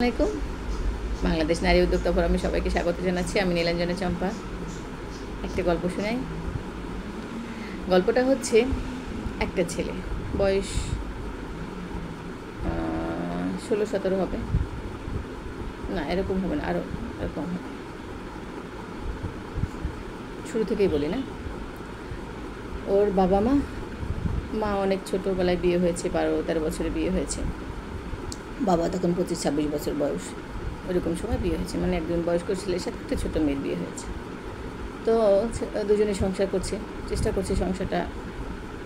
আসসালামাইকুম। বাংলাদেশ নারী উদ্যোক্তা ফোরামে সবাইকে স্বাগত জানাচ্ছি। আমি নীলাঞ্জনা চম্পা। একটা গল্প শোনাই। গল্পটা হচ্ছে একটা ছেলে, বয়স 16-17 হবে, না এরকম হবে না, আরও এরকম হবে। শুরু থেকেই বলি না। ওর বাবা মা অনেক ছোটোবেলায় বিয়ে হয়েছে, 12-13 বছরে বিয়ে হয়েছে। বাবা তখন 25-26 বছর বয়স, ওইরকম সময় বিয়ে হয়েছে। মানে একজন বয়স্ক ছেলের সাথে একটা ছোটো মেয়ের বিয়ে হয়েছে। তো দুজনে সংসার করছে, চেষ্টা করছে সংসারটা।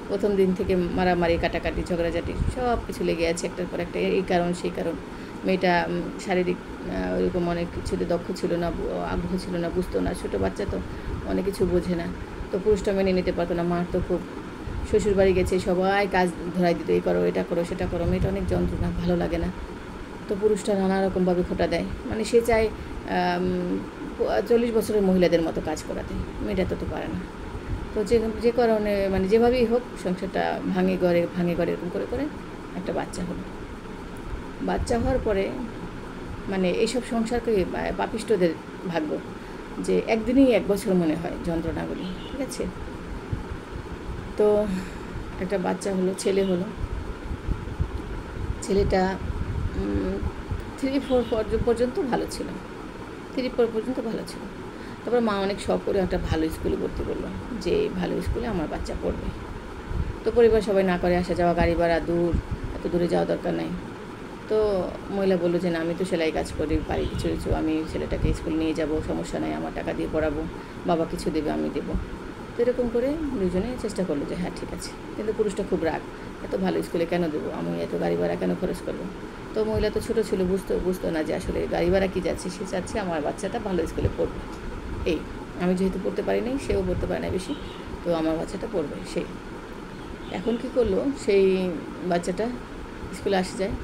প্রথম দিন থেকে মারামারি, কাটাকাটি, ঝগড়াঝাটি সব কিছু লেগে আছে একটার পর একটা। এই কারণ সেই কারণ। মেয়েটা শারীরিক ওইরকম অনেক কিছুতে দক্ষ ছিল না, আগ্রহ ছিল না, বুঝতো না। ছোটো বাচ্চা তো অনেক কিছু বোঝে না। তো পুরুষটা মেনে নিতে পারতো না। মার তো খুব, শ্বশুর বাড়ি গেছে সবাই কাজ ধরাই দিত, এই করো, এটা করো, সেটা করো। মেয়েটা অনেক যন্ত্রণা, ভালো লাগে না। তো পুরুষটা নানা রকমভাবে খোঁটা দেয়। মানে সে চায় 40 বছরের মহিলাদের মতো কাজ করাতে। মেয়েটা তো পারে না। তো যে কারণে মানে যেভাবেই হোক সংসারটা ভাঙে ঘরে এরকম করে করে একটা বাচ্চা হলো। বাচ্চা হওয়ার পরে মানে এইসব সংসারকে পাপিষ্টদের ভাগ্য যে একদিনেই 1 বছর মনে হয় যন্ত্রণাগুলি, ঠিক আছে। তো একটা বাচ্চা হলো, ছেলে হলো। ছেলেটা 3-4 পর্যন্ত ভালো ছিল, 3-4 পর্যন্ত ভালো ছিল। তারপর মা অনেক শখ করে একটা ভালো স্কুলে ভর্তি করলো, যে ভালো স্কুলে আমার বাচ্চা পড়বে। তো পরিবার সবাই না করে, আসা যাওয়া, গাড়ি ভাড়া, দূর, এত দূরে যাওয়া দরকার নাই। তো মহিলা বললো যে না, আমি তো সেলাই কাজ করি, পারি কিছু কিছু, আমি ছেলেটাকে স্কুল নিয়ে যাব, সমস্যা নাই, আমার টাকা দিয়ে পড়াবো, বাবা কিছু দেবে, আমি দেবো। তো এরকম করে দুজনে চেষ্টা করলো যে হ্যাঁ ঠিক আছে। কিন্তু পুরুষটা খুব রাগ, এত ভালো স্কুলে কেন দেবো, আমি এত গাড়ি ভাড়া কেন খরচ করবো। তো মহিলা তো ছোটো ছিল, বুঝতো না যে আসলে গাড়ি ভাড়া কী যাচ্ছে। সে চাচ্ছে আমার বাচ্চাটা ভালো স্কুলে পড়বে। এই আমি যেহেতু পড়তে পারি নাই, সেও পড়তে পারে না বেশি, তো আমার বাচ্চাটা পড়বে। সেই এখন কী করলো, সেই বাচ্চাটা স্কুলে আসে যায়।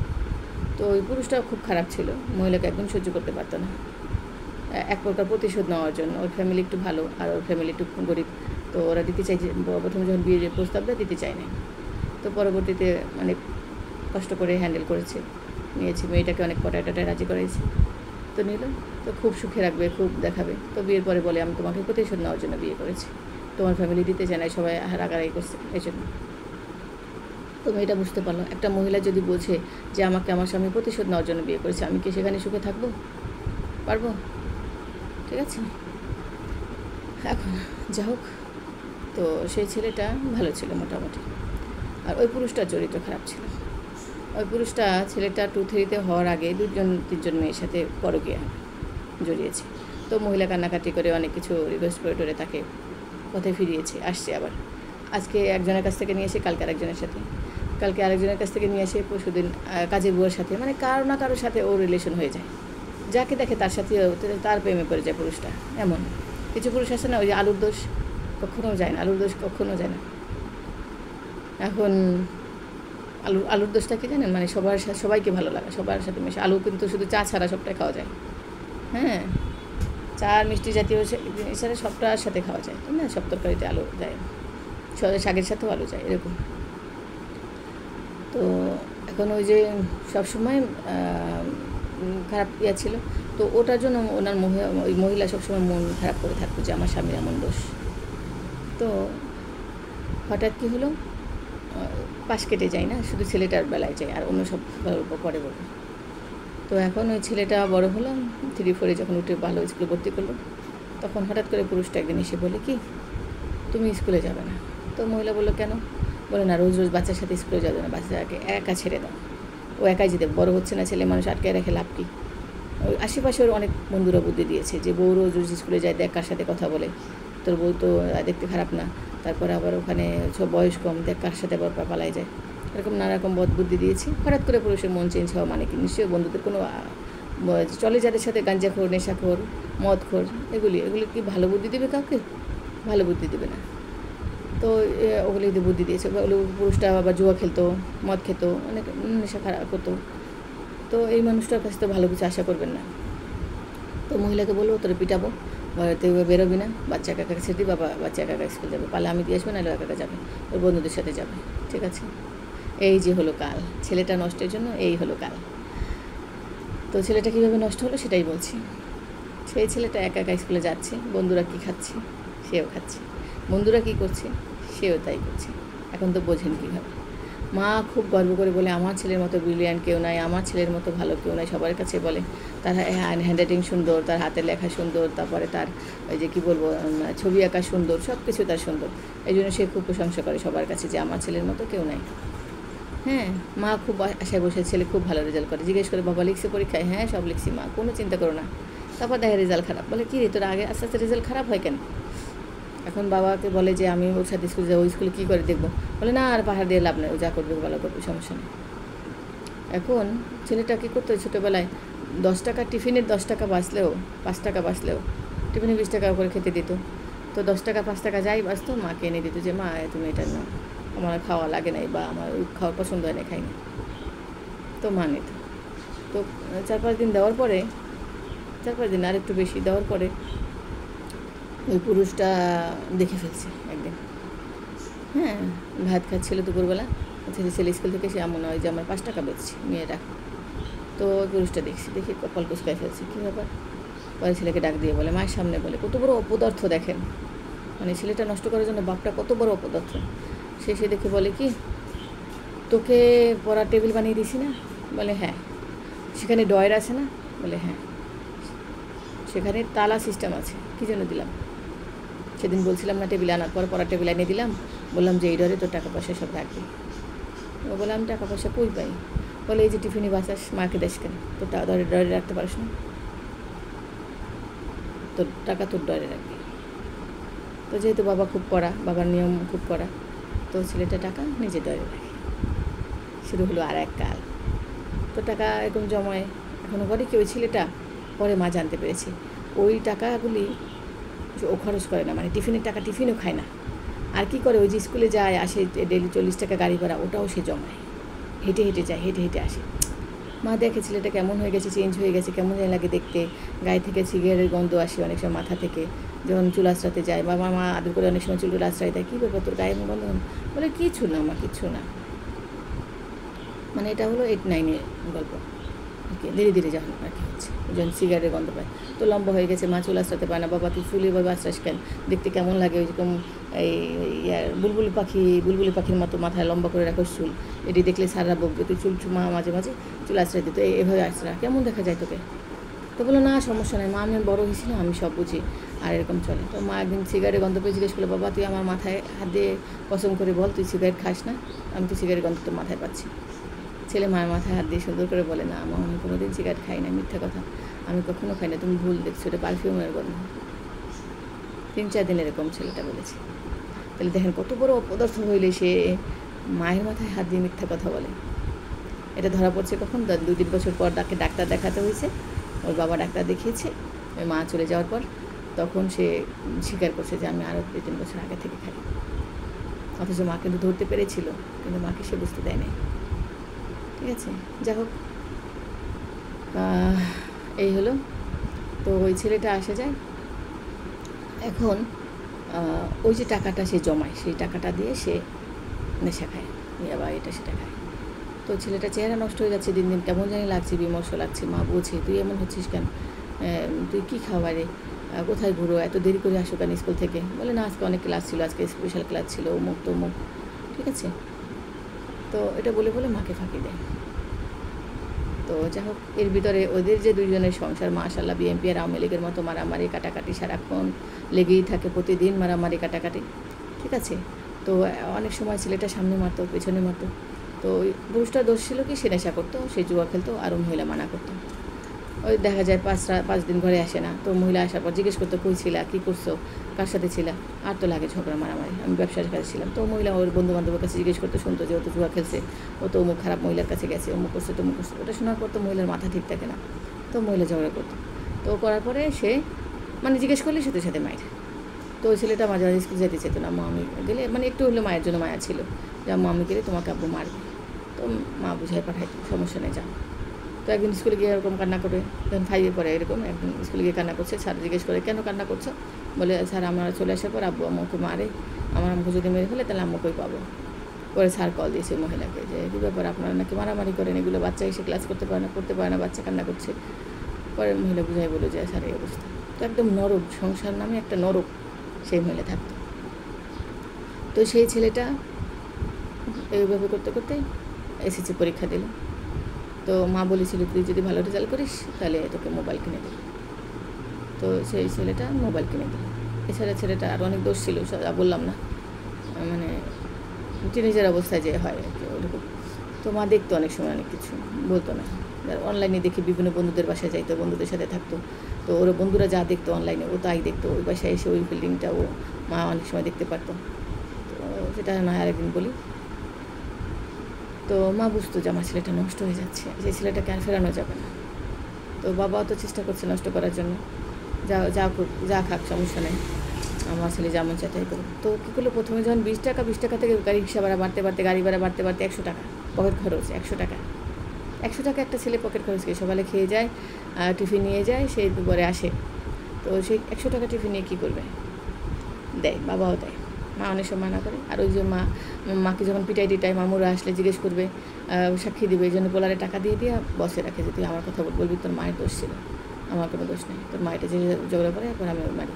তো ওই পুরুষটা খুব খারাপ ছিল, মহিলাকে একদম সহ্য করতে পারতো না। এক প্রকার প্রতিশোধ নেওয়ার জন্য। ওর ফ্যামিলি একটু ভালো আর ওর ফ্যামিলি একটু গরিব। তো ওরা দিতে চাইছে, প্রথমে যখন বিয়ের প্রস্তাবটা দিতে চায় না। তো পরবর্তীতে মানে কষ্ট করে হ্যান্ডেল করেছে, নিয়েছে। মেয়েটাকে অনেক পটায় রাজি করাইছে। তো নিল। তো খুব সুখে রাখবে, খুব দেখাবে। তো বিয়ের পরে বলে আমি তোমাকে প্রতিশোধ নেওয়ার জন্য বিয়ে করেছি, তোমার ফ্যামিলি দিতে চায় না, সবাই রাগারাগি করছে এই জন্য। তো মেয়েটা বুঝতে পারলো, একটা মহিলা যদি বোঝে যে আমাকে আমার স্বামী প্রতিশোধ নেওয়ার জন্য বিয়ে করেছে, আমি কি সেখানে সুখে থাকবো পারবো? ঠিক আছে। এখন যা হোক, তো সেই ছেলেটা ভালো ছিল মোটামুটি, আর ওই পুরুষটার চরিত্র খারাপ ছিল। ওই পুরুষটা ছেলেটা 2-3 হওয়ার আগে 2-3 মেয়ের সাথে পরকীয়া জড়িয়েছে। তো মহিলা কান্নাকাটি করে অনেক কিছু রিকোয়েস্ট করে তাকে পথে ফিরিয়েছে, আসছে আবার। আজকে একজনের কাছ থেকে নিয়ে এসে কালকে আরেকজনের সাথে, কালকে আরেকজনের কাছ থেকে নিয়ে এসে পরশুদিন কাজের বুয়ার সাথে, মানে কারো না কারোর সাথে ওর রিলেশন হয়ে যায়। যাকে দেখে তার সাথে তার প্রেমে পড়ে যায় পুরুষটা। এমন কিছু পুরুষ আছে না, ওই যে আলুর দোষ কখনো যায় না, আলুর দোষ কখনো যায় না। এখন আলুর দোষটা কি জানেন, মানে সবাইকে ভালো লাগে, সবার সাথে মেশে। আলু কিন্তু শুধু চা ছাড়া সবটাই খাওয়া যায়। হ্যাঁ, চা আর মিষ্টি জাতীয় জিনিস ছাড়া সবটার সাথে খাওয়া যায়, তাই না? সব তরকারিতে আলু যায়, শাকের সাথেও আলু যায়, এরকম। তো এখন ওই যে সবসময় খারাপ ছিল। তো ওটার জন্য ওনার ওই মহিলা সবসময় মন খারাপ করে থাকতো যে আমার স্বামীর এমন দোষ। তো হঠাৎ কী হলো, পাশ কেটে যায় না, শুধু ছেলেটার বেলায় যায়, আর অন্য সব পরে বলবো। তো এখন ওই ছেলেটা বড় হলো, 3-4 যখন উঠে ভালো স্কুলে ভর্তি করলো, তখন হঠাৎ করে পুরুষটা একদিন এসে বলে কি, তুমি স্কুলে যাবে না। তো মহিলা বললো কেন? বলে না, রোজ রোজ বাচ্চার সাথে স্কুলে যাবে না, বাচ্চাকে একা ছেড়ে দাও, ও একাই যেতে, বড় হচ্ছে না ছেলে মানুষ, আটকে রেখে লাভ কী। ওই আশেপাশে ওর অনেক বন্ধুরা বুদ্ধি দিয়েছে যে বউ রোজ রোজ স্কুলে যায়, দেখ কার সাথে কথা বলে, তোর বউ তো দেখতে খারাপ না, তারপরে আবার ওখানে সব বয়স কম, দেখ কার সাথে আবার পালায় যায়, এরকম নানা রকম বুদ্ধি দিয়েছি। হঠাৎ করে পুরুষের মন চেঞ্জ হওয়া মানে কি, নিশ্চয়ই বন্ধুদের কোনো চলে, যাদের সাথে গাঁজাখোর, নেশাখোর, মদখোর, এগুলি কি ভালো বুদ্ধি দেবে কাউকে? ভালো বুদ্ধি দেবে না। তো ওগুলি বুদ্ধি দিয়েছে। ওগুলো পুরুষটা আবার জুয়া খেলতো, মদ খেত, অনেক নেশা খারাপ করতো। তো এই মানুষটার কাছে তো ভালো কিছু আশা করবেন না। তো মহিলাকে বলবো তোরা পিটাবো, তুই বেরোবি না, বাচ্চা একা ছেড়ে দিই, বাবা বাচ্চা একা স্কুল যাবে, পালে আমি দিয়ে আসবো, নাহলে একা যাবে, ওর বন্ধুদের সাথে যাবে। ঠিক আছে, এই যে হলো কাল, ছেলেটা নষ্টের জন্য এই হলো কাল। তো ছেলেটা কীভাবে নষ্ট হলো সেটাই বলছি। সেই ছেলেটা একা একা স্কুলে যাচ্ছে, বন্ধুরা কী খাচ্ছে সেও খাচ্ছে, বন্ধুরা কী করছে সেও তাই করছে। এখন তো বোঝেন কীভাবে। মা খুব গর্ব করে বলে, আমার ছেলের মতো ব্রিলিয়ান্ট কেউ নাই, আমার ছেলের মতো ভালো কেউ নাই, সবার কাছে বলে। তার হ্যান্ডরাইটিং সুন্দর, তার হাতের লেখা সুন্দর, তারপরে তার ওই যে কী বলবো ছবি আঁকা সুন্দর, সব কিছু তার সুন্দর। এই জন্য সে খুব প্রশংসা করে সবার কাছে যে আমার ছেলের মতো কেউ নাই। হ্যাঁ, মা খুব আশায় বসে, ছেলে খুব ভালো রেজাল্ট করে। জিজ্ঞেস করে, বাবা লিখছে পরীক্ষায়? হ্যাঁ সব লিখছি মা, কোনো চিন্তা করো না। তারপর দেখে রেজাল্ট খারাপ। বলে কী রে, তোর আগে আস্তে আস্তে রেজাল্ট খারাপ হয় কেন? এখন বাবাকে বলে যে আমি ওর সাথে স্কুলে যাবো, স্কুলে কী করে দেখবো? বলে না, আর পাহাড় দিয়ে লাভ নেই, ও যা করবে ভালো করবে, সমস্যা নেই। এখন ছেলেটা কী করতো ছোটোবেলায়, 10 টাকা টিফিনের 10 টাকা বাঁচলেও, 5 টাকা বাঁচলেও টিফিনে 20 টাকা করে খেতে দিত। তো 10 টাকা 5 টাকা যাই বাঁচতো মাকে এনে দিত যে মা তুমি এটা নাও, আমার খাওয়া লাগে নাই বা আমার ওই খাওয়ার পছন্দ হয় না, খাই না। তো মা নিত। তো 4-5 দিন দেওয়ার পরে, 4-5 দিন আর একটু বেশি দেওয়ার পরে ওই পুরুষটা দেখে ফেলছে একদিন। হ্যাঁ, ভাত খাচ্ছিল দুপুরবেলা, ছেলে স্কুল থেকে সে মনে হয় যে আমার 5 টাকা বেচছি মেয়েরা। তো ওই পুরুষটা দেখে কপাল কুচকায় ফেলছে, কী ব্যাপার? পরে ছেলেকে ডাক দিয়ে বলে, মায়ের সামনে বলে, কত বড় অপদার্থ দেখেন, মানে ছেলেটা নষ্ট করার জন্য বাপটা কত বড় অপদার্থ। সে দেখে বলে কি, তোকে পড়ার টেবিল বানিয়ে দিছি না? বলে হ্যাঁ। সেখানে ডয়ের আছে না? বলে হ্যাঁ। সেখানে তালা সিস্টেম আছে, কী জন্য দিলাম? সেদিন বলছিলাম না টেবিল আনার পর পড়ার টেবিল এনে দিলাম, বললাম যে এই ডরে তোর টাকা পয়সা সব রাখবি। ও বলে আমি টাকা পয়সা কই পাই? বলে এই যে টিফিনে বাঁচাস, মাকে দেশ কেন? তোর টাকা ডরে রাখতে পারিস না, তোর টাকা তোর ডরে রাখবি। তো যেহেতু বাবা খুব কড়া, বাবার নিয়ম খুব কড়া, তো ছেলেটা টাকা নিজে ডরে রাখে। শুরু হলো আর এক কাল। তো টাকা এরকম জমায়, এখনও করে কি ওই ছেলেটা? পরে মা জানতে পেরেছে ওই টাকাগুলি ও খরচ করে না, মানে টিফিনের টাকা টিফিনও খায় না। আর কি করে, ওই যে স্কুলে যায় আসে ডেলি 40 টাকা গাড়ি ভাড়া, ওটাও সে জমায়, হেঁটে হেঁটে যায়, হেঁটে হেঁটে আসে। মা দেখে ছেলেটা কেমন হয়ে গেছে, চেঞ্জ হয়ে গেছে, কেমন যেন লাগে দেখতে। গায়ে থেকে সিগারেটের গন্ধ আসে অনেক সময় মাথা থেকে, যখন চুল আঁচড়াতে যায় বাবা মা আদর করে অনেক সময় চুল আঁচড়াই দেয়। কী ব্যাপার তোর গায়ে গন্ধ? বলে কিছু না মা, কিচ্ছু না। মানে এটা হলো 8-9 গল্প আর কি, ধীরে ধীরে যখন আর কি হচ্ছে, যখন সিগারেটের গন্ধ পায়। তো লম্বা হয়ে গেছে, মা চুল আঁচড়াতে পারে না। বাবা তুই ফুলে বাবা আশ্বাস কেন, দেখতে কেমন লাগে ওইরকম এই বুলবুলি পাখির মতো মাথায় লম্বা করে রাখো চুল, এটি দেখলে সারা বকবে, তুই চুল মা মাঝে মাঝে চুল আশ্রয় দিত, এভাবে আশ্রা কেমন দেখা যায় তোকে? তো বলো না সমস্যা নেই মা, আমি বড়ো হয়েছি না, আমি সব বুঝি, আর এরকম চলে। তো মা একদিন সিগারেটের গন্ধ পেয়ে জিজ্ঞেস করলো, বাবা তুই আমার মাথায় হাত দিয়ে কসম করে বল তুই সিগারেট খাস না? আমি তো সিগারেট গন্ধ তোর মাথায় পাচ্ছি। ছেলে মায়ের মাথায় হাত দিয়ে সুন্দর করে বলে, না মা আমি কোনো দিন সিগারেট খাই না, মিথ্যা কথা, আমি কখনো খাই না, তুমি ভুল দেখছো, এটা পারফিউমের গন্ধ। 3-4 দিন এরকম ছেলেটা বলেছে। তাহলে দেখেন কত বড় অপদার্থ হইলে সে মায়ের মাথায় হাত দিয়ে মিথ্যা কথা বলে। এটা ধরা পড়ছে কখন? 2-3 বছর পর তাকে ডাক্তার দেখাতে হয়েছে, ওর বাবা ডাক্তার দেখিয়েছে, ওই মা চলে যাওয়ার পর তখন সে স্বীকার করছে যে আমি আরও 2-3 বছর আগে থেকে খাই। অথচ মা কিন্তু ধরতে পেরেছিল, কিন্তু মাকে সে বুঝতে দেয় নাই। ঠিক আছে, যাই হোক, এই হলো। তো ওই ছেলেটা আসে যায়, এখন ওই যে টাকাটা সে জমায়, সেই টাকাটা দিয়ে সে নেশা খায়, আবার এটা সেটা খায়। তো ছেলেটা চেহারা নষ্ট হয়ে যাচ্ছে দিন দিন, কেমন জানি লাগছে, বিমর্ষ লাগছে। মা বলছে তুই এমন হচ্ছিস কেন, তুই কী খাওয়া রে, কোথায় ঘুরো, এত দেরি করে আসো কেন স্কুল থেকে? বলে না আজকে অনেক ক্লাস ছিল, আজকে স্পেশাল ক্লাস ছিল, অমুক তমুক। ঠিক আছে, তো এটা বলে বলে মাকে ফাঁকি দেয়। তো যাই হোক, এর ভিতরে ওদের যে দুজনের সংসার মাশাআল্লাহ বিএনপি আর আওয়ামী লীগের মতো মারামারি কাটাকাটি সারাক্ষণ লেগেই থাকে, প্রতিদিন মারামারি কাটাকাটি। ঠিক আছে, তো অনেক সময় ছেলেটা সামনে মারতো, পেছনে মারতো। তো ওই পুরুষটা দোষ ছিল কি, সে নেশা করতো, সে জুয়া খেলতো, আর মহিলা মানা করতো। ওই দেখা যায় 5 দিন ঘরে আসে না, তো মহিলা আসার পর জিজ্ঞেস করতো কই ছিলা, কী করছো, কার সাথে ছিলা? আর তো লাগে ঝগড়া মারামারি, আমি ব্যবসার কাছে ছিলাম। তো মহিলা ওর বন্ধুবান্ধবের কাছে জিজ্ঞেস করতো, শুনতো যে ও তো জুয়া খেলছে, ও তো অমুক খারাপ মহিলার কাছে গেছে, অমুক করছে তমুক করছে। ওটা শোনার পর তো মহিলার মাথা ঠিক থাকে না, তো মহিলা ঝগড়া করতো। তো করার পরে সে মানে জিজ্ঞেস করলে সাথে সাথে মায়ের। তো ওই ছেলেটা মাঝে মাঝে স্কুল যেতে চেত না, মা আমি গেলে মানে একটু হলে মায়ের জন্য মায়া ছিল, যে মা আমি গেলে তোমাকে আব্বু মারবে। তো মা বুঝাই পাঠাইতো, সমস্যা নেই যাও। তো একদিন স্কুলে গিয়ে এরকম কান্না করে, যখন 5-এ পড়ে এরকম একদিন স্কুলে গিয়ে কান্না করছে। স্যার জিজ্ঞেস করে কেন কান্না করছো? বলে স্যার আমরা চলে আসার পর আব্বু আম্মুকে মারে, আমার আম্মুকে যদি মেরে ফেলে তাহলে আম্মুকেই পাবো। পরে স্যার কল দিয়েছে মহিলাকে যে কী ব্যাপার আপনারা নাকি মারামারি করেন, এগুলো বাচ্চা এসে ক্লাস করতে পারে না, পড়তে পারে না, বাচ্চা কান্না করছে। পরে মহিলা বুঝাই বলে যে স্যার এই অবস্থা। তো একদম নরক, সংসার নামে একটা নরক সেই মহিলা থাকতো। তো সেই ছেলেটা এইভাবে করতে করতে এসএসসি পরীক্ষা দিল। তো মা বলেছিল তুই যদি ভালো রেজাল্ট করিস তাহলে তোকে মোবাইল কিনে দেবে। তো সেই ছেলেটা মোবাইল কিনে দিল। এছাড়া ছেলেটা আর অনেক দোষ ছিল, বললাম না, মানে টিনেজার অবস্থায় যে হয় আর কি ওরকম। তো মা দেখতো অনেক সময় অনেক কিছু, বলতো না। অনলাইনে দেখি বিভিন্ন বন্ধুদের বাসায় যাইতো, বন্ধুদের সাথে থাকতো। তো ওর বন্ধুরা যা দেখতো অনলাইনে ও তাই দেখতো, ওই বাসায় এসে ওই ফিল্ডিংটা ও মা অনেক সময় দেখতে পারতো। তো সেটা না আরেকদিন বলি। তো মা বুঝতো যে আমার ছেলেটা নষ্ট হয়ে যাচ্ছে, সেই ছেলেটাকে আর ফেরানো যাবে না। তো বাবাও তো চেষ্টা করছে নষ্ট করার জন্য, যা খাক সমস্যা নেই, আমার ছেলে যেমন চাই তাই করুক। তো কী করলো, প্রথমে যখন 20 টাকা থেকে গাড়ি রিক্সা ভাড়া বাড়তে বাড়তে, গাড়ি ভাড়া বাড়তে বাড়তে 100 টাকা পকেট খরচ। 100 টাকা একটা ছেলে পকেট খরচ করে সকালে খেয়ে যায়, টিফিন নিয়ে যায়, সেই দুপুরে আসে। তো সেই 100 টাকা টিফিন নিয়ে কী করবে, দেয়, বাবাও দেয়, মা অনেক সময় না করে। আর ওই যে মাকে যখন পিটাই টিটাই, মামুরা আসলে জিজ্ঞেস করবে, সাক্ষী দেবে, এই জন্য পোলারে টাকা দিয়ে বসে রাখে যে তুই আমার কথা বলবি, তোর মায়ের দোষ ছিল, আমার কোনো দোষ নেই, তোর মায়েটা যে ঝগড়া করে এখন আমি ওর মারি।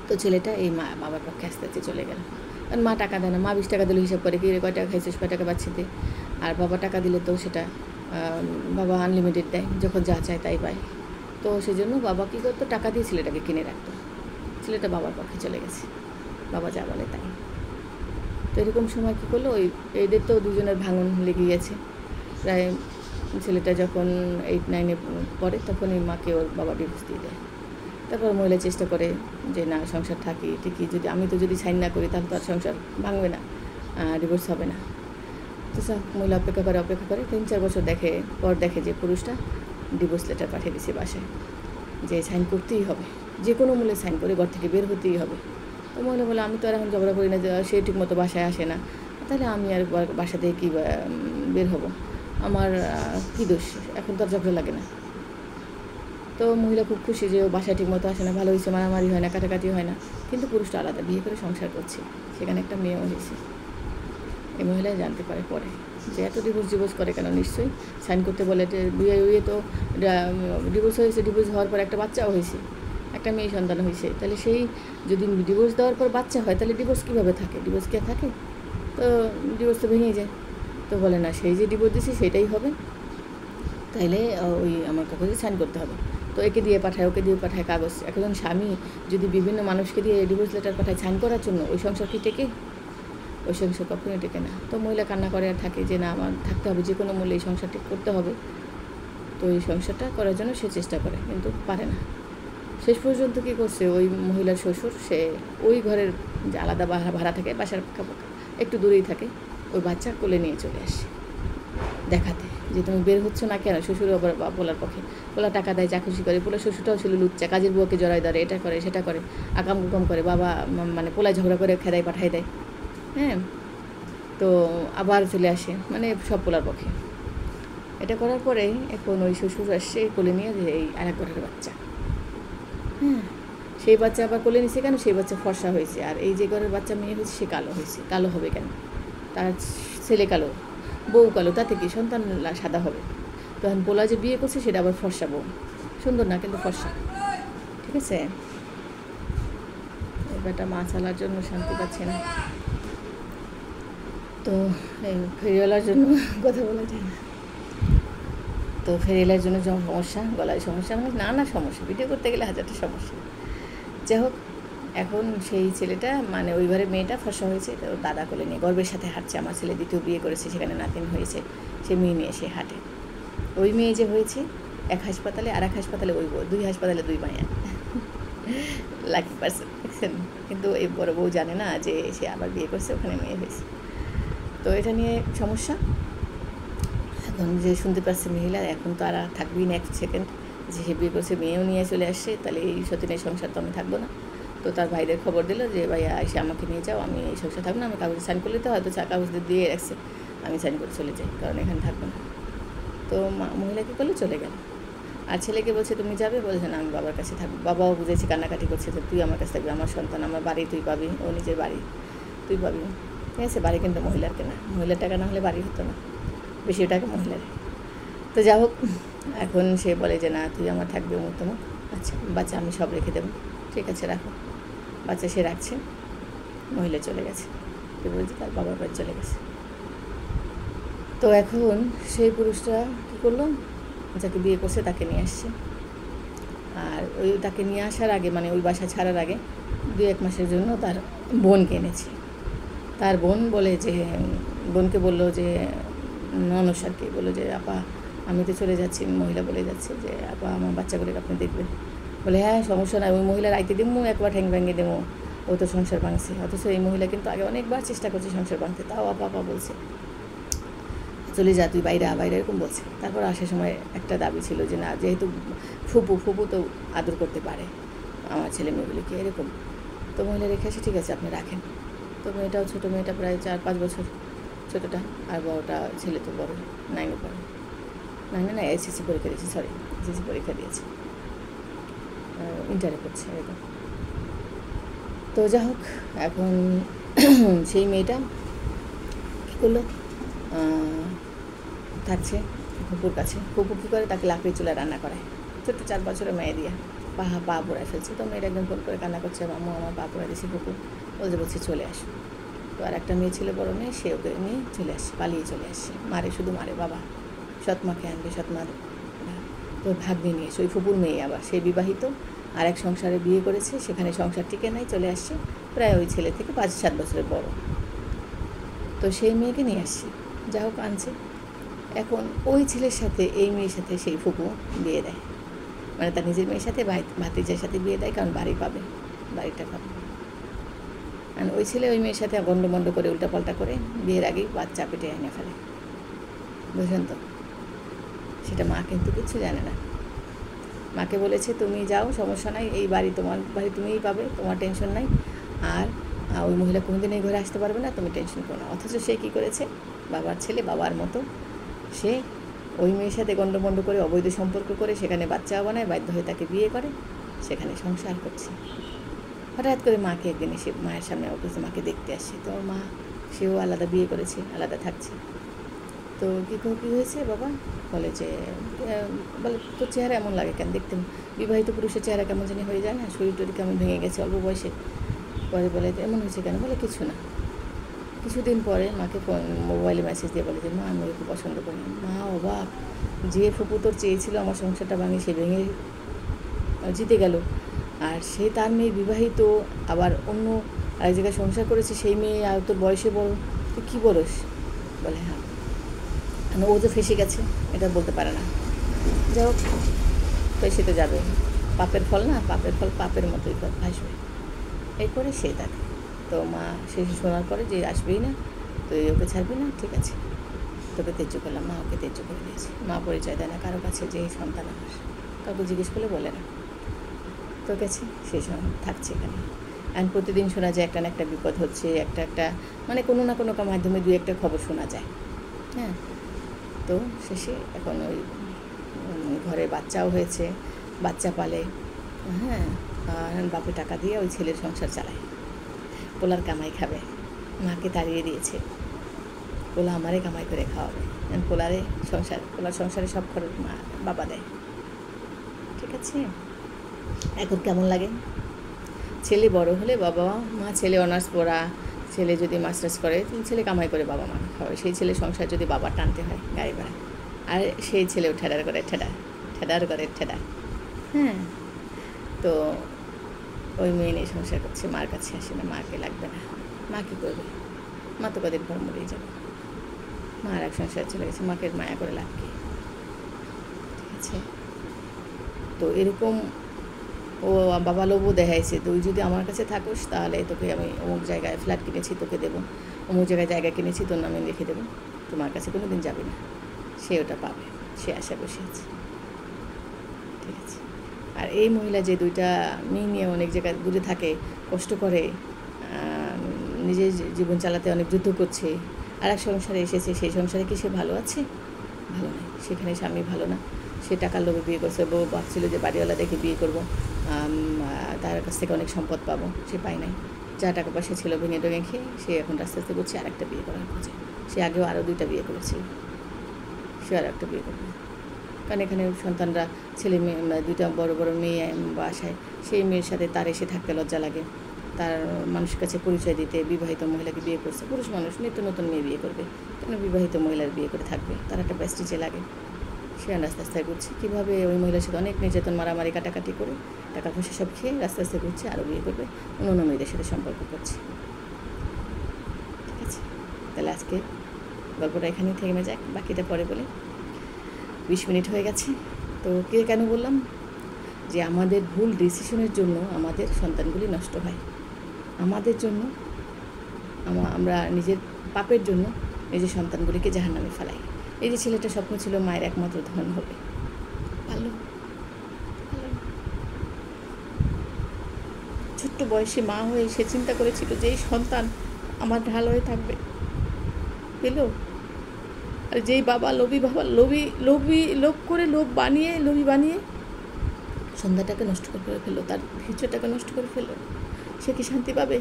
তো ছেলেটা এই বাবার পক্ষে আস্তে আস্তে চলে গেল। কারণ মা টাকা দেয় না, মা 20 টাকা দিলে হিসাব করে কি রে কয় টাকা খাইছিস, কয় টাকা বাচ্চাতে। আর বাবা টাকা দিলে তো সেটা বাবা আনলিমিটেড দেয়, যখন যা চায় তাই পায়। তো সেই জন্য বাবা কী করতো, টাকা দিয়ে ছেলেটাকে কিনে রাখতো। ছেলেটা বাবার পক্ষে চলে গেছে, বাবা যা বলে তাই। তো এরকম সময় কী করলো, এদের তো দুজনের ভাঙন লেগে গেছে। প্রায় ছেলেটা যখন 8, 9-এ পড়ে তখনই মাকে ওর বাবা ডিভোর্স দিয়ে দেয়। তারপর মহিলা চেষ্টা করে যে না সংসার থাকি ঠিকই, আমি যদি সাইন না করি তাহলে তো আর সংসার ভাঙবে না, ডিভোর্স হবে না। তো মহিলা অপেক্ষা করে 3-4 বছর দেখে যে পুরুষটা ডিভোর্স লেটার পাঠিয়ে দিয়েছে বাসায়, যে সাইন করতেই হবে, যে কোনো মূল্যে সাইন করে ঘর থেকে বের হতেই হবে। তো মহিলা বলে আমি তো আর এখন ঝগড়া করি না, সে ঠিক মতো বাসায় আসে না, তাহলে আমি আর বাসা থেকে কী বের হব, আমার কী দোষ, এখন তো আর ঝগড়া লাগে না। তো মহিলা খুব খুশি যে ও বাসায় ঠিক মতো আসে না, ভালো হয়েছে, মারামারি হয় না, কাটাকাটি হয় না। কিন্তু পুরুষটা আলাদা, বিয়ে করে সংসার করছে, সেখানে একটা মেয়েও হয়েছে। এই মহিলাই জানতে পারে পরে যে এত ডিভোর্স করে কেন, নিশ্চয়ই সাইন করতে বলে। বিয়ে তো ডিভোর্স হয়েছে, ডিভোর্স হওয়ার পর একটা বাচ্চাও হয়েছে, একটা মেয়ে সন্তান হয়েছে। তাহলে সেই যদি ডিভোর্স দেওয়ার পর বাচ্চা হয় তাহলে ডিভোর্স কীভাবে থাকে, ডিভোর্স কে থাকে, তো ডিভোর্স তো ভেঙে যায়। তো বলে না, সেই যে ডিভোর্স দিয়েছি সেটাই হবে, তাইলে ওই আমার কাগজে সাইন করতে হবে। তো একে দিয়ে পাঠায়, ওকে দিয়ে পাঠায় কাগজ। একজন স্বামী যদি বিভিন্ন মানুষকে দিয়ে ডিভোর্স লেটার পাঠায় সাইন করার জন্য, ওই সংসার কি টেকে? ওই সংসার কখনোই টেকে না। তো মহিলা কান্না করে আর থাকে যে না আমার থাকতে হবে, যে কোনো মূল্যে এই সংসারটি করতে হবে। তো এই সংসারটা করার জন্য সে চেষ্টা করে, কিন্তু পারে না। শেষ পর্যন্ত কী করছে, ওই মহিলার শ্বশুর, সে ওই ঘরের যে আলাদা ভাড়া থাকে, বাসার একটু দূরেই থাকে, ওই বাচ্চা কোলে নিয়ে চলে আসে দেখাতে যে তুমি বের হচ্ছ না কেন। শ্বশুরও আবার পোলার পক্ষে, পোলা টাকা দেয়, যা খুশি করে। পোলার শ্বশুরটাও ছিল লুচ্চা, কাজের বউকে জড়াই ধরে, এটা করে সেটা করে, আকাম কুকাম করে। বাবা মানে পোলায় ঝগড়া করে খেদাই পাঠাই দেয়। হ্যাঁ, তো আবার চলে আসে, মানে সব পোলার পক্ষে। এটা করার পরে এখন ওই শ্বশুর আসছে কোলে নিয়ে, যে এই আরেক ঘরের বাচ্চা। হ্যাঁ, সেই বাচ্চা আবার কোলে নিছে কেন, সেই বাচ্চা ফর্সা হয়েছে। আর এই যে ঘরের বাচ্চা মেয়ে হয়েছে সে কালো হয়েছে। কালো হবে কেন, তার ছেলে কালো, বউ কালো, তাতে কি সন্তান সাদা হবে? তো এখন পোলা যে বিয়ে করছে সেটা আবার ফর্সা বউ, সুন্দর না কিন্তু ফর্সা। ঠিক আছে, এবারটা মা চালার জন্য শান্তি পাচ্ছে না। তো এই ফেরিওয়ালার জন্য কথা বলা যায় না। তো ফেরিওয়ালার জন্য যেমন সমস্যা, গলায় সমস্যা, মানে নানা সমস্যা, ভিডিও করতে গেলে হাজারটা সমস্যা। যাই হোক, এখন সেই ছেলেটা মানে ওই ঘরে মেয়েটা ফর্সা হয়েছে, তো দাদা কোলে নিয়ে গর্বের সাথে হাঁটছে। আমার ছেলে দ্বিতীয় বিয়ে করেছে, সেখানে নাতিন হয়েছে, সে মেয়ে নিয়ে সে হাঁটে। ওই মেয়ে যে হয়েছে এক হাসপাতালে, আর এক হাসপাতালে ওই বউ, 2 হাসপাতালে 2 মাইয়া। লাকি পার্সন, দেখছেন। কিন্তু এই বড় বউ জানে না যে সে আবার বিয়ে করছে, ওখানে মেয়ে হয়েছে। তো এটা নিয়ে সমস্যা। এখন যে শুনতে পাচ্ছে মহিলা, এখন তো আর থাকবেই না 1 সেকেন্ড, যে সে বিয়ে করছে, মেয়েও নিয়ে চলে আসছে, তাহলে এই সতীনের সংসার তো আমি থাকবো না। তো তার ভাইদের খবর দিল যে ভাইয়া এসে আমাকে নিয়ে যাও, আমি এই সংসার থাকবো না, আমি কাগজে সাইন করলে তো হয়তো কাগজ দিয়ে রাখছে, আমি সাইন করে চলে যাই, কারণ এখানে থাকবো না। তো মহিলা কী করলো, চলে গেল। আর ছেলেকে বলছে তুমি যাবে, বলছে না আমি বাবার কাছে থাকবো। বাবাও বুঝেছে, কান্নাকাটি করছে যে তুই আমার কাছে থাকবি, আমার সন্তান, আমার বাড়ি তুই পাবি, ও নিজের বাড়ি তুই পাবি। ঠিক আছে, বাড়ি কিন্তু মহিলার কেনা, মহিলার টাকা না হলে বাড়ি হতো না, বেশি টাকা মহিলার। তো যা হোক, এখন সে বলে যে না তুই আমার থাকবে অমুক তমুক। আচ্ছা বাচ্চা আমি সব রেখে দেবো, ঠিক আছে রাখো। বাচ্চা সে রাখছে, মহিলা চলে গেছে, সে বলছে তার বাবার বাড়ি চলে গেছে। তো এখন সেই পুরুষটা কী করলো, যাকে বিয়ে করছে তাকে নিয়ে আসছে। আর ওই তাকে নিয়ে আসার আগে, মানে ওই বাসা ছাড়ার আগে 2-1 মাসের জন্য তার বোনকে এনেছে। তার বোন বলে যে, বোনকে বললো যে ননস আর কি, বললো যে আপা আমি তো চলে যাচ্ছি, মহিলা বলে যাচ্ছে যে আপা আমার বাচ্চাগুলোকে আপনি দেখবেন। বলে হ্যাঁ সমস্যা নাই, ওই মহিলার আইতে দেবো, একবার ঠ্যাং ভেঙে দেবো, ও তো সংসার ভাঙছে। অথচ এই মহিলা কিন্তু আগে অনেকবার চেষ্টা করছে সংসার ভাঙতে, তাও আপা আপা বলছে, চলে যা তুই বাইরে বাইরে এরকম বলছে। তারপর আসার সময় একটা দাবি ছিল যে না, যেহেতু ফুপু তো আদর করতে পারে আমার ছেলে মেয়েগুলিকে এরকম। তো মহিলা রেখে আসে, ঠিক আছে আপনি রাখেন। তো মেয়েটাও ছোটো, মেয়েটা প্রায় 4-5 বছর ছোটোটা, আর বড়োটা ছেলে তো বড়, 9-এ পড়ে, 9-এ না এসএসসি পরীক্ষা দিয়েছে, এসএসসি পরীক্ষা দিয়েছে, ইন্টারে পড়ছে এরকম। তো যা হোক, এখন সেই মেয়েটা কী করলো, থাকছে ফুপুর কাছে। ফুপু কী করে, তাকে লাকড়ি চুলা রান্না করায়, ছোট্ট 4 বছরের মেয়ে দিয়ে পা পোড়ায় ফেলছে। তো মেয়েটা একদম ফোন করে কান্না করছে, মামু আমার পা পোড়া দিয়েছি ফুপু। বলছে চলে আসো। তো আর একটা মেয়ে ছিল, বড় মেয়ে, সে ওকে নিয়ে চলে আসছে, পালিয়ে চলে আসছে। মারে, শুধু মারে, বাবা সৎমাকে আনবে, সৎমা তো ভাগ্নি নিয়ে এসে, ওই ফুপুর মেয়ে আবার, সে বিবাহিত, আর এক সংসারে বিয়ে করেছে, সেখানে সংসার টিকে নাই, চলে আসছে, প্রায় ওই ছেলে থেকে 5-7 বছরের বড়। তো সেই মেয়েকে নিয়ে আসছে, যা হোক আনছে। এখন ওই ছেলের সাথে এই মেয়ের সাথে সেই ফুপু বিয়ে দেয়, মানে তার নিজের মেয়ের সাথে ভাতিজার সাথে বিয়ে দেয়, কারণ বাড়িটা পাবে। আর ওই ছেলে ওই মেয়ের সাথে গন্ডমন্ড করে, উল্টাপাল্টা করে, বিয়ের আগেই বাচ্চা পেটে এনে ফেলে, বুঝলেন তো। সেটা মা কিন্তু কিচ্ছু জানে না। মাকে বলেছে তুমি যাও, সমস্যা নাই, এই বাড়ি তোমার বাড়ি, তুমিই পাবে, তোমার টেনশন নাই, আর ওই মহিলা কোনোদিন এই ঘরে আসতে পারবে না, তুমি টেনশন করো না। অথচ সে কী করেছে, বাবার ছেলে, বাবার মতো সে ওই মেয়ের সাথে গন্ডমন্ড করে, অবৈধ সম্পর্ক করে, সেখানে বাচ্চাও বানায়, বাধ্য হয়ে তাকে বিয়ে করে, সেখানে সংসার করছে। হঠাৎ করে মাকে একদিন এসে মায়ের সামনে অবস্থা, মাকে দেখতে আসছে। তো মা, সেও আলাদা বিয়ে করেছে, আলাদা থাকছে। তো কী হয়েছে বাবা, বলে যে বলে তোর চেহারা এমন লাগে কেন, দেখতে বিবাহিত পুরুষের চেহারা কেমন জানি হয়ে যায় না, শরীর টরীর কেমন ভেঙে গেছে অল্প বয়সে। পরে বলে এমন হয়েছে কেন, বলে কিছু না। কিছুদিন পরে মাকে মোবাইলে মেসেজ দিয়ে বলে যে মা আমি ওকে পছন্দ করি। মা অবাক, যে ফুপু তোর চেয়েছিল আমার সংসারটা ভাঙে, সে ভেঙে জিতে গেল, আর সে তার মেয়ে বিবাহিত, আবার অন্য আরেক জায়গায় সংসার করেছে, সেই মেয়ে আর তোর বয়সে বড়, তুই কী বলস? বলে হ্যাঁ, ও যে ফেসে গেছে এটা বলতে পারে না। যাই হোক, ফেসে তো যাবে, পাপের ফল না, পাপের ফল পাপের মতোই আসবে, এই করে সে থাকে। তো মা সে শোনার পরে যে আসবেই না, তো ওকে ছাড়বি না, ঠিক আছে তোকে তেজ্য করলাম। মা ওকে তেজ্য করে দিয়েছে। মা পরিচয় দেয় না কারো কাছে যে সন্তান আমার, কাউকে জিজ্ঞেস করলে বলে না। তো গেছে, সেই সময় থাকছে এখানে। আর প্রতিদিন শোনা যায় একটা না একটা বিপদ হচ্ছে, একটা মানে কোনো না কোনো মাধ্যমে 2-1টা খবর শোনা যায়। হ্যাঁ, তো শেষে এখন ওই ঘরে বাচ্চাও হয়েছে, বাচ্চা পালে, হ্যাঁ, আর বাপে টাকা দিয়ে ওই ছেলের সংসার চালায়। পোলার কামাই খাবে, মাকে তাড়িয়ে দিয়েছে, পোলা আমারে কামাই করে খাওয়াবে, পোলার সংসারে সব খরচ বাবা দেয়, ঠিক আছে। এখন কেমন লাগে, ছেলে বড় হলে বাবা মা, ছেলে অনার্স পড়া, ছেলে যদি মাস্টার্স করে, ছেলে কামাই করে বাবা মা খাওয়াবে, সেই ছেলে সংসার যদি বাবা টানতে হয় গাড়ি ভাড়া, আর সেই ছেলেও ঠেডার করে ঠেডা। হ্যাঁ, তো ওই মেয়ে নিয়ে সংসার করছে, মার কাছে আসে না, মাকে লাগবে না। মা কী করবে, মা তো কদিন পর মরেই যাবে, মা আর এক সংসার চলে গেছে, মাকে মায়া করে লাভ কি, ঠিক আছে। তো এরকম ও বাবা লোভও দেখাইছে, তুই যদি আমার কাছে থাকোস তাহলে তোকে আমি অমুক জায়গায় ফ্ল্যাট কিনেছি তোকে দেবো, অমুক জায়গায় জায়গা কিনেছি তোর নামে লিখে দেবো, তোমার কাছে কোনো দিন যাবে না, সে ওটা পাবে, সে আশা বসে আছে, ঠিক আছে। আর এই মহিলা যে 2টা মেয়ে নিয়ে অনেক জায়গায় দূরে থাকে, কষ্ট করে, নিজের জীবন চালাতে অনেক যুদ্ধ করছে, আর এক সংসারে এসেছে, সেই সংসারে কি সে ভালো আছে? ভালো নয়, সেখানে স্বামী ভালো না, সে টাকার লোভে বিয়ে করছে, বউ ভাবছিল যে বাড়িওয়ালা দেখে বিয়ে করবো, তার কাছ থেকে অনেক সম্পদ পাবো, সে পায় নাই, যা টাকা পয়সা ছিল ভেঙে টেঙে খেয়ে সে এখন আস্তে আস্তে করছে আর একটা বিয়ে করার খোঁজে। সে আগেও আরও 2টা বিয়ে করেছিল, সে আর একটা বিয়ে করবে। কারণ এখানে সন্তানরা ছেলে মেয়ে 2টা বড় বড় মেয়ে বাসায়, সেই মেয়ের সাথে তার এসে থাকতে লজ্জা লাগে, তার মানুষের কাছে পরিচয় দিতে। বিবাহিত মহিলাকে বিয়ে করছে, পুরুষ মানুষ নিত্য নতুন মেয়ে বিয়ে করবে, কেন বিবাহিত মহিলার বিয়ে করে থাকবে, তার একটা প্রেস্টিজে লাগে। সে আস্তে আস্তে ঘুরছে কীভাবে ওই মহিলার সাথে অনেক নির্যাতন মারামারি কাটাকাটি করে টাকা পয়সা সব খেয়ে আস্তে আস্তে ঘুরছে, আরও বিয়ে করবে, অন্য মেয়েদের সাথে সম্পর্ক করছে। ঠিক আছে, তাহলে আজকে গল্পটা এখানেই থেমে যাক, বাকিটা পরে বলি। 20 মিনিট হয়ে গেছে। তো কেন বললাম যে আমাদের ভুল ডিসিশনের জন্য আমাদের সন্তানগুলি নষ্ট হয়, আমাদের জন্য আমরা নিজের পাপের জন্য নিজের সন্তানগুলিকে জাহান্নামে ফেলাই। এই যে ছেলেটা স্বপ্ন ছিল মায়ের একমাত্র ধন হবে, ভালো ছোট্ট বয়সে মা হয়ে সে চিন্তা করেছিল যে এই সন্তান আমার ঢাল হয়ে থাকবে, পেল। আর যেই বাবা লোভী লোভ বানিয়ে সন্ধ্যাটাকে নষ্ট করে ফেললো, তার ফিউচারটাকে নষ্ট করে ফেললো, সে কি শান্তি পাবে?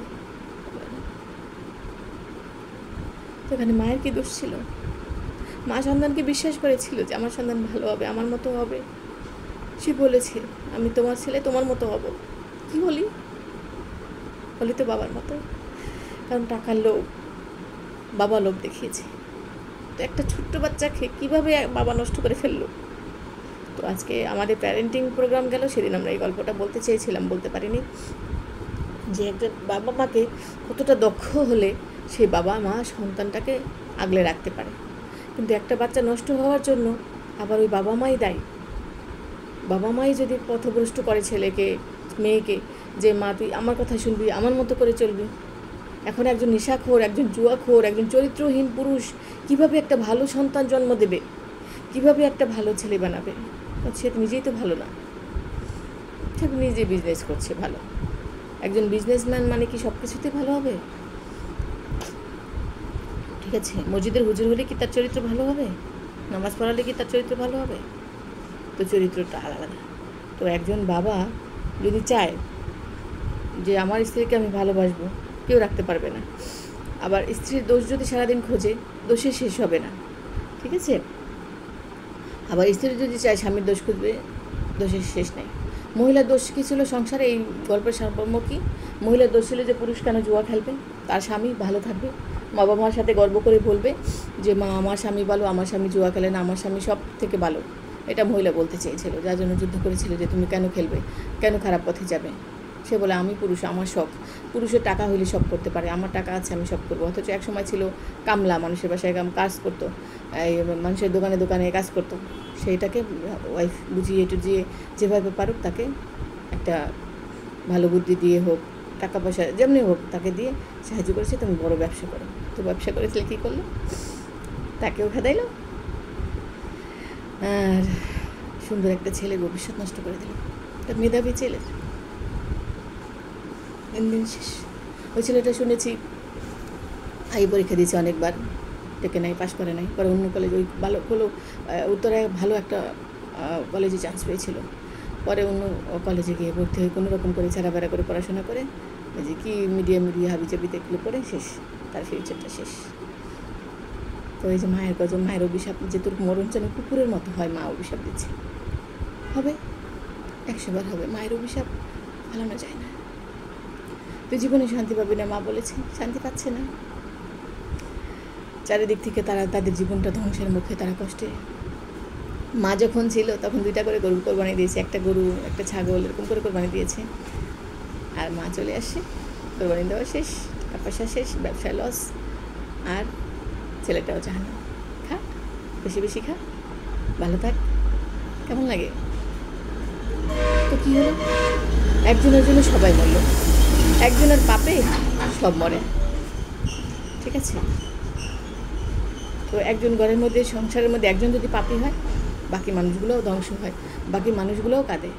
তো এখানে মায়ের কি দোষ ছিল? মা সন্তানকে বিশ্বাস করেছিল যে আমার সন্তান ভালো হবে, আমার মতো হবে। সে বলেছে আমি তোমার ছেলে, তোমার মতো হব। কি হলি তো বাবার মতো, কারণ টাকার লোভ, বাবা লোভ দেখিয়েছে। তো একটা ছোট্ট বাচ্চাকে কীভাবে বাবা নষ্ট করে ফেললো। তো আজকে আমাদের প্যারেন্টিং প্রোগ্রাম গেল, সেদিন আমরা এই গল্পটা বলতে চেয়েছিলাম, বলতে পারিনি, যে একটা বাবা মাকে কতটা দক্ষ হলে সেই বাবা মা সন্তানটাকে আগলে রাখতে পারে। কিন্তু একটা বাচ্চা নষ্ট হওয়ার জন্য আবার ওই বাবা মাই দায়ী। বাবা মাই যদি পথভ্রষ্ট করে ছেলেকে মেয়েকে, যে মা তুই আমার কথা শুনবি, আমার মতো করে চলবি। এখন একজন নেশাখোর, একজন জুয়াখোর, একজন চরিত্রহীন পুরুষ কীভাবে একটা ভালো সন্তান জন্ম দেবে, কীভাবে একটা ভালো ছেলে বানাবে? সে নিজেই তো ভালো না, সে নিজে বিজনেস করছে ভালো। একজন বিজনেসম্যান মানে কি সব কিছুতে ভালো হবে? ঠিক আছে, মসজিদের হুজুর হলে কি তার চরিত্র ভালো হবে? নামাজ পড়ালে কি তার চরিত্র ভালো হবে? তো চরিত্রটা আলাদা। তো একজন বাবা যদি চায় যে আমার স্ত্রীকে আমি ভালোবাসবো, কেউ রাখতে পারবে না। আবার স্ত্রীর দোষ যদি সারাদিন খোঁজে, দোষে শেষ হবে না। ঠিক আছে, আবার স্ত্রী যদি চায় স্বামীর দোষ খুঁজবে, দোষের শেষ নেই। মহিলার দোষ কী ছিল সংসারে? এই গল্পের সারমর্ম কি? মহিলার দোষ ছিল যে পুরুষ কেন জুয়া খেলবে, তার স্বামী ভালো থাকবে, বাবা মার সাথে গর্ব করে বলবে যে মা আমার স্বামী ভালো, আমার স্বামী জুয়া খেলে না, আমার স্বামী সব থেকে ভালো। এটা মহিলা বলতে চেয়েছিল, যার জন্য যুদ্ধ করেছিল যে তুমি কেন খেলবে, কেন খারাপ পথে যাবে। সে বলে আমি পুরুষ, আমার শখ, পুরুষের টাকা হইলে সব করতে পারে, আমার টাকা আছে আমি সব করবো। অথচ এক সময় ছিল কামলা, মানুষের বাসায় কাজ করতো, এই মানুষের দোকানে কাজ করতো। সেইটাকে ওয়াইফ বুঝিয়ে টুজিয়ে যেভাবে পারুক তাকে একটা ভালো বুদ্ধি দিয়ে হোক, টাকা পয়সা যেমনি হোক তাকে দিয়ে সাহায্য করেছে, তুমি বড় ব্যবসা করো। তো ব্যবসা করেছিলে, কী করলো? তাকেও খেদাইলো, আর সুন্দর একটা ছেলে ভবিষ্যৎ নষ্ট করে দিল। একটা মেধাবী ছেলের দিন শেষ। ওই ছেলেটা শুনেছি পরীক্ষা দিয়েছে অনেকবার, টেকে নাই, পাশ করে নাই, পরে অন্য কলেজে ওই ভালো হলো, উত্তরায় ভালো একটা কলেজে চান্স পেয়েছিল। পরে অন্য কলেজে গিয়ে ভর্তি হয়ে কোনো রকম করে ছাড়াবেড়া করে পড়াশোনা করে এই যে কি মিডিয়া হাবিজাবিতে এগুলো পড়ে শেষ, তার ফিউচারটা শেষ। তো এই যে মায়ের গজব, মায়ের অভিশাপ, যে তোর মরণ যেন কুকুরের মতো হয়, মা অভিশাপ দিচ্ছে, হবে 100 বার হবে। মায়ের অভিশাপ ফালানো যায় না। তুই জীবনে শান্তি পাবি না, মা বলেছে, শান্তি পাচ্ছে না। চারিদিক থেকে তারা তাদের জীবনটা ধ্বংসের মুখে, তারা কষ্টে। মা যখন ছিল তখন 2টা করে গরু কোরবানি দিয়েছে, একটা গরু একটা ছাগল এরকম করে কোরবানি দিয়েছে। আর মা চলে আসে, কোরবানি দেওয়া শেষ, টাকা পয়সা শেষ, ব্যবসায় লস, আর ছেলেটাও চায় না। খা, বেশি বেশি খা, ভালো থাক। কেমন লাগে? তো কী হলো? একজনের জন্য সবাই মরল, একজনের পাপে সব মরে। ঠিক আছে, তো একজন ঘরের মধ্যে, সংসারের মধ্যে একজন যদি পাপী হয়, বাকি মানুষগুলোও ধ্বংস হয়, বাকি মানুষগুলোও কাঁদে।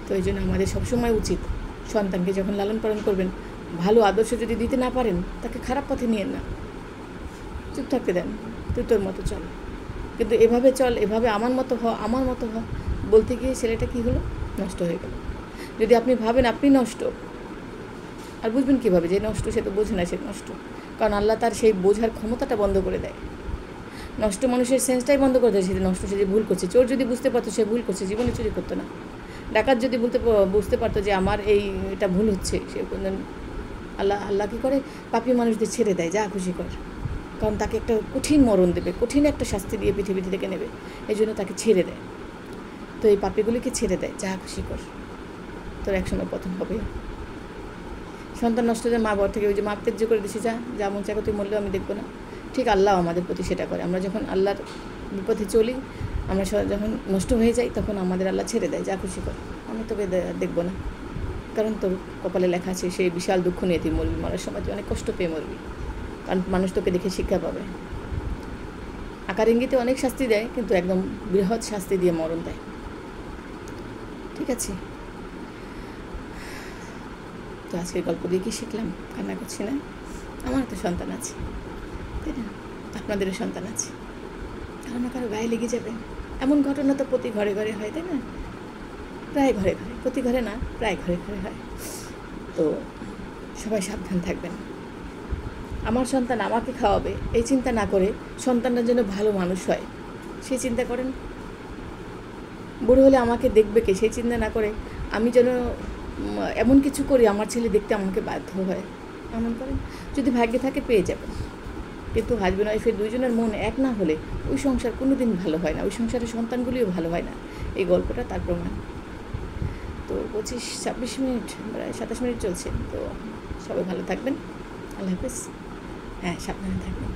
তো এই জন্য আমাদের সবসময় উচিত, সন্তানকে যখন লালন পালন করবেন, ভালো আদর্শ যদি দিতে না পারেন, তাকে খারাপ পথে নিয়েন না, চুপ থাকতে দেন, তুই তোর মতো চল। কিন্তু এভাবে চল, এভাবে আমার মতো হ বলতে গিয়ে ছেলেটা কী হলো? নষ্ট হয়ে গেল। যদি আপনি ভাবেন আপনি নষ্ট, আর বুঝবেন কীভাবে যে নষ্ট, সে তো বোঝে না সে নষ্ট, কারণ আল্লাহ তার সেই বোঝার ক্ষমতাটা বন্ধ করে দেয়। নষ্ট মানুষের সেন্সটাই বন্ধ করে দেয়, সে নষ্ট, সে যে ভুল করছে। চোর যদি বুঝতে পারতো সে ভুল করছে, জীবনে চুরি করতো না। ডাকাত যদি বুঝতে পারতো যে আমার এটা ভুল হচ্ছে, সে আল্লাহ কী করে, পাপী মানুষদের ছেড়ে দেয়, যা খুশি কর, কারণ তাকে একটা কঠিন মরণ দেবে, কঠিন একটা শাস্তি দিয়ে পৃথিবী থেকে নেবে, এই জন্য তাকে ছেড়ে দেয়। তো এই পাপীগুলিকে ছেড়ে দেয়, যা খুশি কর, তোর একসময় পতন হবে। সন্তান নষ্ট যে মা বর থেকে ওই যে মা ত্যায্য করে দিছি, যা মন চাকো তুই মরলেও আমি দেখবো না, ঠিক আল্লাহ আমাদের প্রতি সেটা করে। আমরা যখন আল্লাহর বিপথে চলি, আমরা যখন নষ্ট হয়ে যাই, তখন আমাদের আল্লাহ ছেড়ে দেয়, যা খুশি কর, আমি তোকে দেখবো না, কারণ তোর কপালে লেখা আছে সেই বিশাল দুঃখ নিয়ে তুই মরবি, মরার সময় তুই অনেক কষ্ট পেয়ে মরবি, কারণ মানুষ তোকে দেখে শিক্ষা পাবে। আকার ইঙ্গিতে অনেক শাস্তি দেয়, কিন্তু একদম বৃহৎ শাস্তি দিয়ে মরণ দেয়। ঠিক আছে, তো আজকের গল্প দিয়ে কি শিখলাম? কান্না করছি না, আমার তো সন্তান আছে, তাই না? আপনাদেরও সন্তান আছে, কারো না কারো গায়ে লেগে যাবে। এমন ঘটনা তো প্রতি ঘরে ঘরে হয়, তাই না? প্রায় ঘরে ঘরে, প্রতি ঘরে না, প্রায় ঘরে ঘরে হয়। তো সবাই সাবধান থাকবেন। আমার সন্তান আমাকে খাওয়াবে এই চিন্তা না করে সন্তানরা যেন ভালো মানুষ হয় সেই চিন্তা করেন। বুড়ো হলে আমাকে দেখবে কে সেই চিন্তা না করে আমি যেন এমন কিছু করি আমার ছেলে দেখতে আমাকে বাধ্য হয়, এমন করেন। যদি ভাগ্যে থাকে পেয়ে যাবেন, কিন্তু হাজব্যান্ড ওয়াইফের দুইজনের মন এক না হলে ওই সংসার কোনো দিন ভালো হয় না, ওই সংসারের সন্তানগুলিও ভালো হয় না। এই গল্পটা তার প্রমাণ। তো 25-26 মিনিট, প্রায় 27 মিনিট চলছে। তো সবাই ভালো থাকবেন, আল্লাহ হাফেজ। হ্যাঁ, সাবধানে থাকবেন।